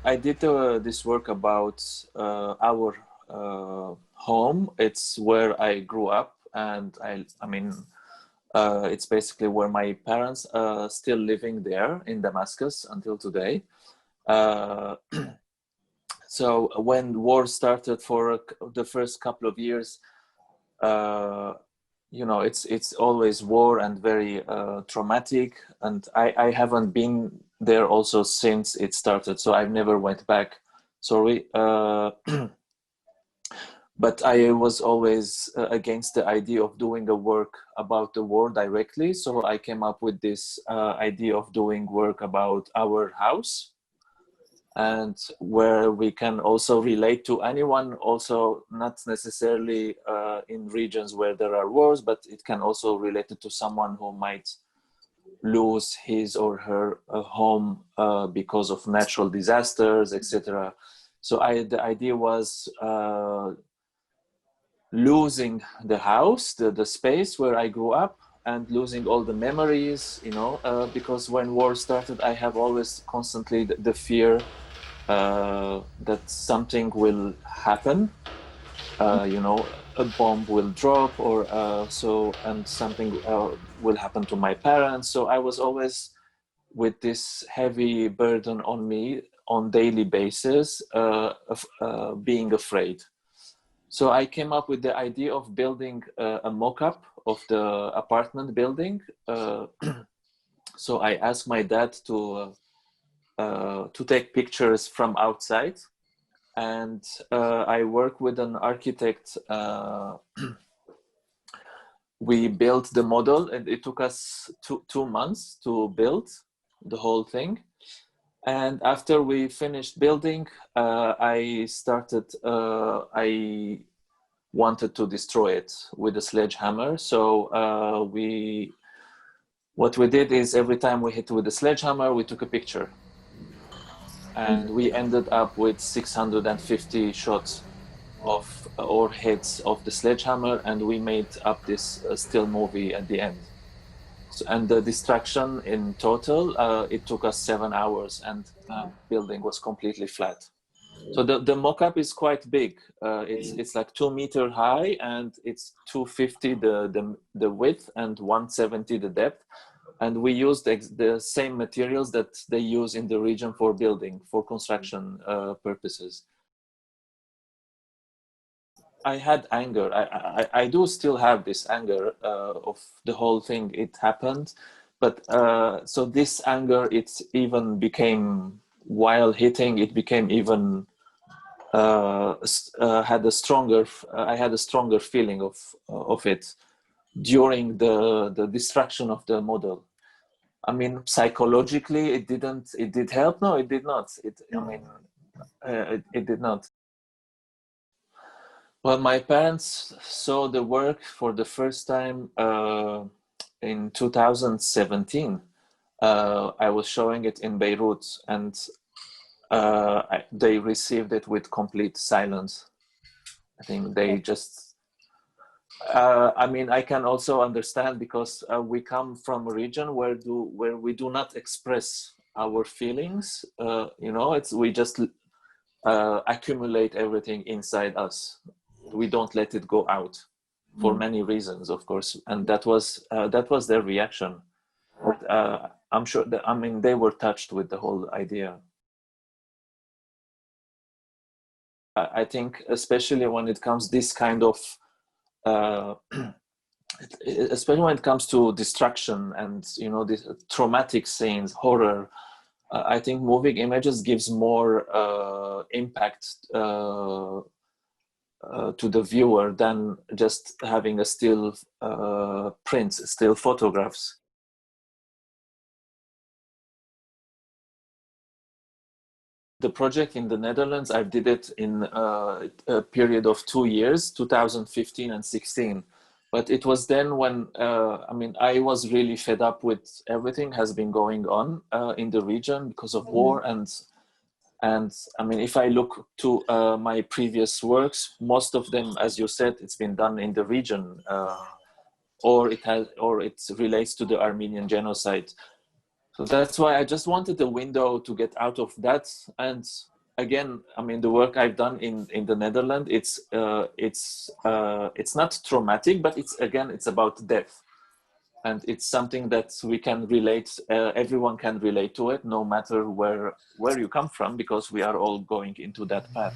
I did this work about our home. It's where I grew up, and I mean, it's basically where my parents are still living there in Damascus until today. Uh, so when war started for the first couple of years, you know, it's always war and very traumatic. And I haven't been there also since it started, so I've never went back. Sorry. But I was always against the idea of doing a work about the war directly. So I came up with this idea of doing work about our house, and where we can also relate to anyone, also not necessarily in regions where there are wars, but it can also relate to someone who might lose his or her home because of natural disasters, etc. So the idea was losing the house, the space where I grew up, and losing all the memories, you know, because when war started, I have always constantly the fear that something will happen, you know, a bomb will drop, or and something will happen to my parents. So I was always with this heavy burden on me on daily basis of being afraid. So I came up with the idea of building a mock-up of the apartment building. So I asked my dad to take pictures from outside, and I work with an architect. We built the model, and it took us two months to build the whole thing. And after we finished building, I wanted to destroy it with a sledgehammer. So what we did is every time we hit with a sledgehammer, we took a picture. And we ended up with 650 shots of or hits of the sledgehammer, and we made up this still movie at the end. So, and the destruction in total, it took us 7 hours, and building was completely flat. So the mock-up is quite big. It's like 2 meters high, and it's 250 the width and 170 the depth. And we used the same materials that they use in the region for building, for construction purposes. I had anger. I do still have this anger of the whole thing. It happened. But so this anger, it even became, while hitting, it became even, I had a stronger feeling of it during the destruction of the model. I mean, psychologically, it did help. No, it did not. It did not. Well, my parents saw the work for the first time in 2017. I was showing it in Beirut, and they received it with complete silence. I think they just, I mean, I can also understand, because we come from a region where we do not express our feelings. You know, we just accumulate everything inside us. We don't let it go out for many reasons, of course, and that was their reaction. I'm sure that, I mean, they were touched with the whole idea. I think, especially when it comes this kind of especially when it comes to destruction and, you know, these traumatic scenes, horror, I think moving images gives more impact to the viewer than just having a still prints, still photographs. The project in the Netherlands, I did it in a period of 2 years, 2015 and 16. But it was then when, I mean, I was really fed up with everything has been going on in the region because of war. And I mean, if I look to my previous works, most of them, as you said, it's been done in the region, or it relates to the Armenian genocide. So that's why I just wanted a window to get out of that and again, I mean, the work I've done in the Netherlands, it's not traumatic, but it's about death, and it's something that we can relate. Everyone can relate to it, no matter where you come from, because we are all going into that path.